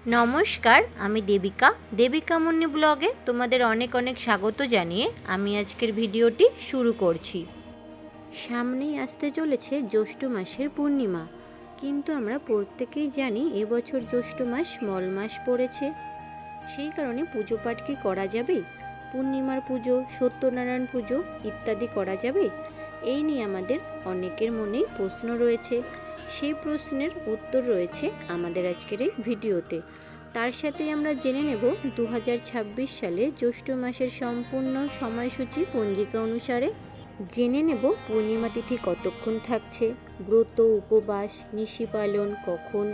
নমস্কার, আমি দেবিকা মুন্নি ব্লগে তোমাদের অনেক অনেক স্বাগত জানিয়ে আমি আজকের ভিডিওটি শুরু করছি। সামনেই আসতে চলেছে জ্যৈষ্ঠ মাসের পূর্ণিমা, কিন্তু আমরা প্রত্যেকেই জানি এবছর জ্যৈষ্ঠ মাস মল মাস পড়েছে। সেই কারণে পুজো পাঠ কি করা যাবে? পূর্ণিমার পুজো, সত্যনারায়ণ পুজো ইত্যাদি করা যাবে? এই নিয়ে আমাদের অনেকের মনেই প্রশ্ন রয়েছে। সেই প্রশ্নের উত্তর রয়েছে আমাদের আজকের এই ভিডিওতে। তার সাথে আমরা জেনে নেব 2026 সালে জ্যৈষ্ঠ মাসের সম্পূর্ণ সময়সূচি পঞ্জিকা অনুসারে। জেনে নেব পূর্ণিমা তিথি কতক্ষণ থাকছে, ব্রত উপবাস নিশি পালন কখন,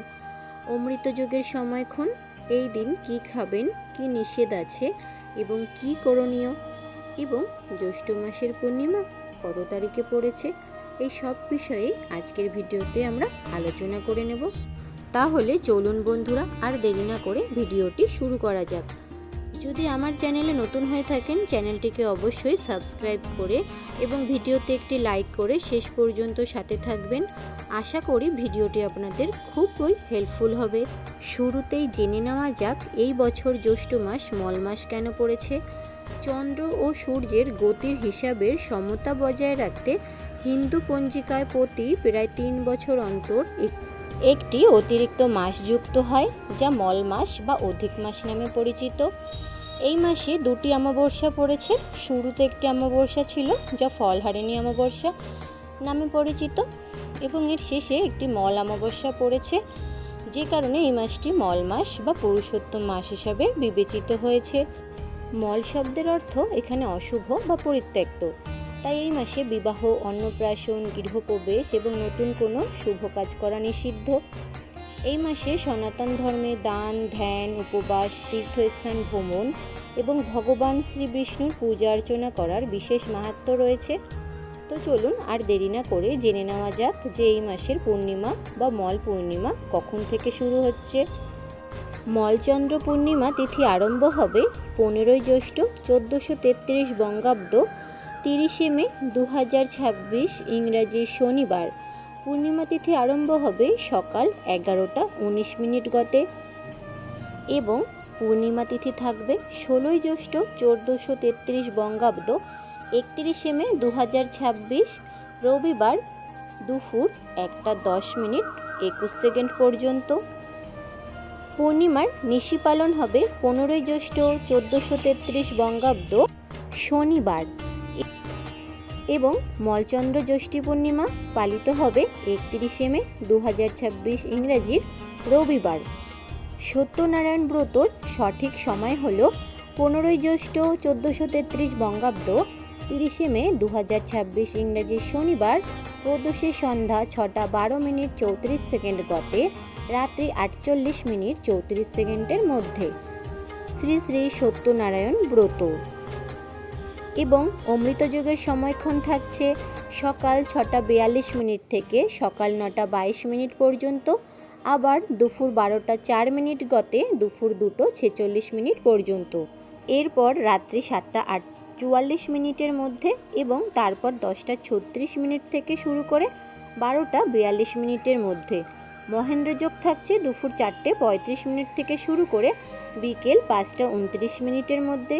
অমৃতযোগের সময়ক্ষণ, এই দিন কি খাবেন, কি নিষেধ আছে এবং কি করণীয়, এবং জ্যৈষ্ঠ মাসের পূর্ণিমা কত তারিখে পড়েছে, এই সব বিষয়ে আজকের ভিডিওতে আমরা আলোচনা করে নেব। তাহলে চলুন বন্ধুরা, আর দেরি না করে ভিডিওটি শুরু করা যাক। যদি আমার চ্যানেলে নতুন হয়ে থাকেন, চ্যানেলটিকে অবশ্যই সাবস্ক্রাইব করে এবং ভিডিওতে একটি লাইক করে শেষ পর্যন্ত সাথে থাকবেন। আশা করি ভিডিওটি আপনাদের খুবই হেল্পফুল হবে। শুরুতেই জেনে নেওয়া যাক এই বছর জ্যৈষ্ঠ মাস মল মাস কেন পড়েছে। চন্দ্র ও সূর্যের গতির হিসাবের সমতা বজায় রাখতে হিন্দু পঞ্জিকায় প্রতি প্রায় 3 বছর অন্তর একটি অতিরিক্ত মাস যুক্ত হয়, যা মল মাস বা অধিক মাস নামে পরিচিত। এই মাসে 2টি অমাবস্যা পড়েছে। শুরুতে একটি অমাবস্যা ছিল যা ফলহারিণী অমাবস্যা নামে পরিচিত, এবং এর শেষে একটি মল অমাবস্যা পড়েছে, যে কারণে এই মাসটি মল মাস বা পুরুষোত্তম মাস হিসাবে বিবেচিত হয়েছে। মল শব্দের অর্থ এখানে অশুভ বা পরিত্যক্ত, তাই এই মাসে বিবাহ, অন্নপ্রাশন, গৃহপ্রবেশ এবং নতুন কোনো শুভ কাজ করা নিষিদ্ধ। এই মাসে সনাতন ধর্মে দান, ধ্যান, উপবাস, তীর্থস্থান ভ্রমণ এবং ভগবান শ্রী বিষ্ণুর পূজা অর্চনা করার বিশেষ মাহাত্ম্য রয়েছে। তো চলুন আর দেরি না করে জেনে নেওয়া যাক যে এই মাসের পূর্ণিমা বা মল পূর্ণিমা কখন থেকে শুরু হচ্ছে। মলচন্দ্র পূর্ণিমা তিথি আরম্ভ হবে 15ই জ্যৈষ্ঠ 1433 বঙ্গাব্দ 30শে মে 2026 ইংরাজি শনিবার। পূর্ণিমা তিথি আরম্ভ হবে সকাল 11:19 গতে এবং পূর্ণিমা তিথি থাকবে 16ই জ্যৈষ্ঠ 1433 বঙ্গাব্দ 31শে মে 2026 রবিবার দুপুর 1:10 21 পর্যন্ত। পূর্ণিমার নিশি পালন হবে 15ই জ্যৈষ্ঠ 1433 বঙ্গাব্দ শনিবার এবং মলচন্দ্র জ্যৈষ্ঠী পূর্ণিমা পালিত হবে 31শে মে 2026 ইংরাজির রবিবার। সত্যনারায়ণ ব্রতর সঠিক সময় হল 15ই জ্যৈষ্ঠ 1433 বঙ্গাব্দ 30শে মে 2026 ইংরাজির শনিবার প্রদোষের সন্ধ্যা 6:12 গতে রাত্রি 48:34 মধ্যে। শ্রী শ্রী সত্যনারায়ণ ব্রত এবং অমৃতযোগের সময়ক্ষণ থাকছে সকাল 6:42 থেকে সকাল 9:22 পর্যন্ত, আবার দুপুর 12:04 গতে দুপুর 2:46 পর্যন্ত, এরপর রাত্রি 7:44 মধ্যে এবং তারপর 10:36 থেকে শুরু করে 12:42 মধ্যে। মহেন্দ্রযোগ থাকছে দুপুর 4:35 থেকে শুরু করে বিকেল 5:29 মধ্যে।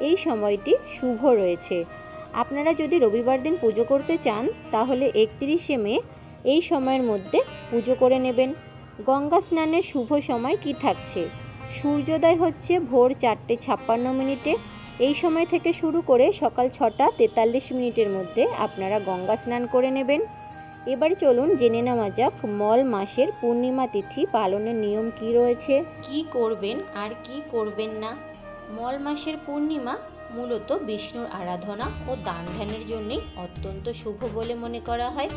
এই সময়টি শুভ রয়েছে। আপনারা যদি রবিবার দিন পুজো করতে চান তাহলে 31শে মে এই সময়ের মধ্যে পুজো করে নেবেন। গঙ্গা স্নানের শুভ সময় কি থাকছে? সূর্যোদয় হচ্ছে ভোর 4:56। এই সময় থেকে শুরু করে সকাল 6:43 মধ্যে আপনারা গঙ্গা স্নান করে নেবেন। এবার চলুন জেনে নেওয়া যাক মল মাসের পূর্ণিমা তিথি পালনের নিয়ম কি রয়েছে, কি করবেন আর কি করবেন না। মল মাসের পূর্ণিমা মূলত বিষ্ণুর আরাধনা ও দান ধ্যানের জন্যই অত্যন্ত শুভ বলে মনে করা হয়।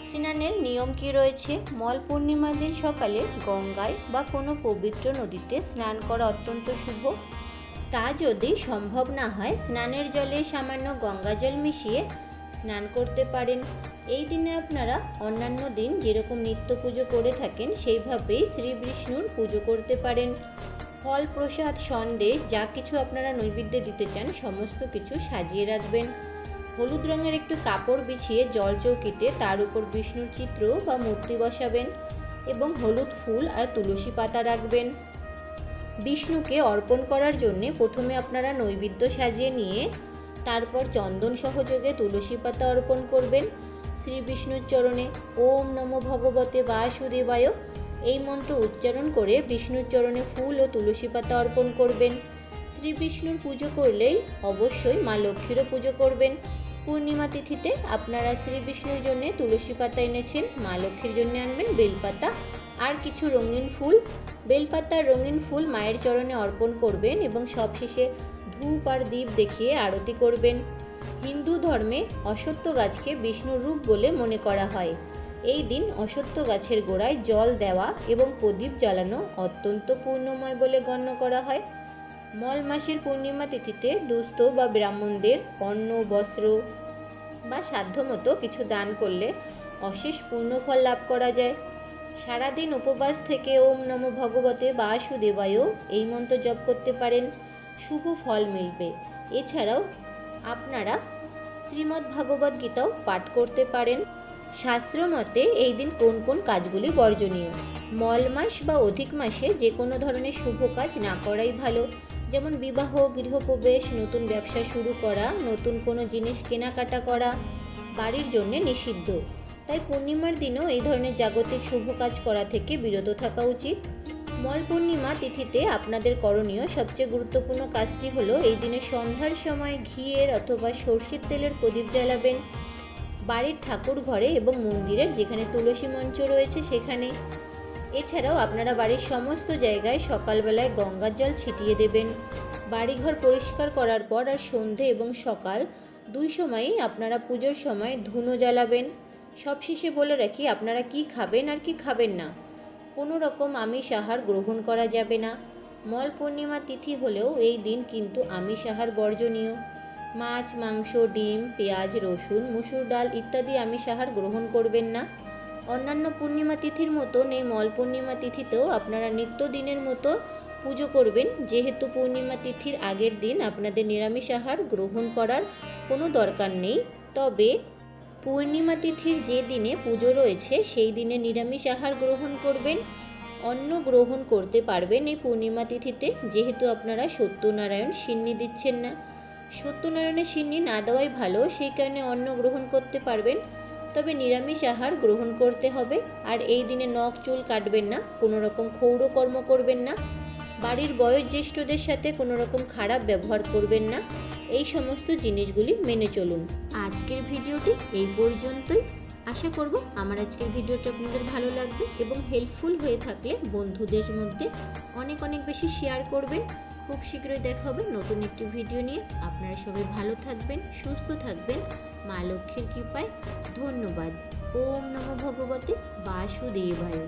স্নানের নিয়ম কি রয়েছে? মল পূর্ণিমার দিন সকালে গঙ্গায় বা কোনো পবিত্র নদীতে স্নান করা অত্যন্ত শুভ। তা যদি সম্ভব না হয় স্নানের জলে সামান্য গঙ্গা জল মিশিয়ে স্নান করতে পারেন। এই দিনে আপনারা অন্যান্য দিন যেরকম নিত্য পুজো করে থাকেন সেইভাবেই শ্রী বিষ্ণুর পুজো করতে পারেন। ফল, প্রসাদ, সন্দেশ যা কিছু আপনারা নৈবেদ্যে দিতে চান সমস্ত কিছু সাজিয়ে রাখবেন। হলুদ রঙের একটু কাপড় বিছিয়ে জল চৌকিতে তার উপর বিষ্ণুর চিত্র বা মূর্তি বসাবেন এবং হলুদ ফুল আর তুলসী পাতা রাখবেন। বিষ্ণুকে অর্পণ করার জন্যে প্রথমে আপনারা নৈবেদ্য সাজিয়ে নিয়ে তারপর চন্দন সহযোগে তুলসী পাতা অর্পণ করবেন শ্রী বিষ্ণুর চরণে। ওম নমো ভগবতে বাসুদেবায় এই মন্ত্র উচ্চারণ করে বিষ্ণুর চরণে ফুল ও তুলসী পাতা অর্পণ করবেন। শ্রী বিষ্ণুর পুজো করলেই অবশ্যই মা লক্ষ্মীরও পুজো করবেন। পূর্ণিমা তিথিতে আপনারা শ্রী বিষ্ণুর জন্য তুলসী পাতা এনেছেন, মা লক্ষ্মীর জন্য আনবেন বেলপাতা আর কিছু রঙিন ফুল। বেলপাতা রঙিন ফুল মায়ের চরণে অর্পণ করবেন এবং সবশেষে ধূপ আর দীপ দেখিয়ে আরতি করবেন। হিন্দু ধর্মে অশ্বত্থ গাছকে বিষ্ণুর রূপ বলে মনে করা হয়। এই দিন অশ্বত্থ গাছের গোড়ায় জল দেওয়া এবং প্রদীপ জ্বালানো অত্যন্ত পুণ্যময় বলে গণ্য করা হয়। মল মাসের পূর্ণিমা তিথিতে দুস্থ বা ব্রাহ্মণদের অন্ন বস্ত্র বা সাধ্যমতো কিছু দান করলে অশেষ পুণ্যফল লাভ করা যায়। সারাদিন উপবাস থেকে ওম নমো ভগবতে বাসুদেবায় এই মন্ত্র জপ করতে পারেন, শুভ ফল মিলবে। এছাড়াও আপনারা শ্রীমদ্ ভাগবত গীতাও পাঠ করতে পারেন। শাস্ত্র মতে এই দিন কোন কোন কাজগুলি বর্জনীয়। মল মাস বা অধিক মাসে যে কোনো ধরনের শুভ কাজ না করাই ভালো, যেমন বিবাহ, গৃহপ্রবেশ, নতুন ব্যবসা শুরু করা, নতুন কোনো জিনিস কেনাকাটা করা বাড়ির জন্য নিষিদ্ধ। তাই পূর্ণিমার দিনও এই ধরনের জাগতিক শুভ কাজ করা থেকে বিরত থাকা উচিত। মল পূর্ণিমা তিথিতে আপনাদের করণীয় সবচেয়ে গুরুত্বপূর্ণ কাজটি হলো এই দিনে সন্ধ্যার সময় ঘিয়ের অথবা সর্ষের তেলের প্রদীপ জ্বালাবেন বাড়ির ঠাকুর ঘরে এবং মন্দিরের যেখানে তুলসী মঞ্চ রয়েছে সেখানে। এছাড়াও আপনারা বাড়ির সমস্ত জায়গায় সকালবেলায় গঙ্গার জল ছিটিয়ে দেবেন। বাড়িঘর পরিষ্কার করার পর আর সন্ধে এবং সকাল দুই সময়ই আপনারা পুজোর সময় ধুনো জ্বালাবেন। সবশেষে বলে রাখি, আপনারা কি খাবেন আর কি খাবেন না। কোনো রকম আমিষ আহার গ্রহণ করা যাবে না। মল পূর্ণিমা তিথি হলেও এই দিন কিন্তু আমিষ আহার বর্জনীয়। মাছ, মাংস, ডিম, পেঁয়াজ, রসুন, মুসুর ডাল ইত্যাদি আমিষ আহার গ্রহণ করবেন না। অন্যান্য পূর্ণিমা তিথির মতন এই মল পূর্ণিমা তিথিতেও আপনারা নিত্যদিনের মতো পুজো করবেন। যেহেতু পূর্ণিমা তিথির আগের দিন আপনাদের নিরামিষ আহার গ্রহণ করার কোনো দরকার নেই, তবে পূর্ণিমা তিথির যে দিনে পুজো রয়েছে সেই দিনে নিরামিষ আহার গ্রহণ করবেন। অন্ন গ্রহণ করতে পারবেন এই পূর্ণিমা তিথিতে, যেহেতু আপনারা সত্যনারায়ণ সিন্নি দিচ্ছেন না। সত্যনারায়ণের সিন্নি না দেওয়াই ভালো, সেই কারণে অন্ন গ্রহণ করতে পারবেন, তবে নিরামিষ আহার গ্রহণ করতে হবে। আর এই দিনে নখ চুল কাটবেন না, কোনো রকম ক্ষৌরকর্ম করবেন না, বাড়ির বয়োজ্যেষ্ঠদের সাথে কোনো রকম খারাপ ব্যবহার করবেন না। এই সমস্ত জিনিসগুলি মেনে চলুন। আজকের ভিডিওটি এই পর্যন্তই। আশা করব আমার আজকের ভিডিওটা আপনাদের ভালো লাগবে এবং হেল্পফুল হয়ে থাকলে বন্ধুদের মধ্যে অনেক অনেক বেশি শেয়ার করবেন। খুব শীঘ্রই দেখা হবে নতুন একটি ভিডিও নিয়ে। আপনারা সবাই ভালো থাকবেন, সুস্থ থাকবেন, মা লক্ষ্মীর কৃপায়। ধন্যবাদ। ওম নমো ভগবতে বাসুদেবায়।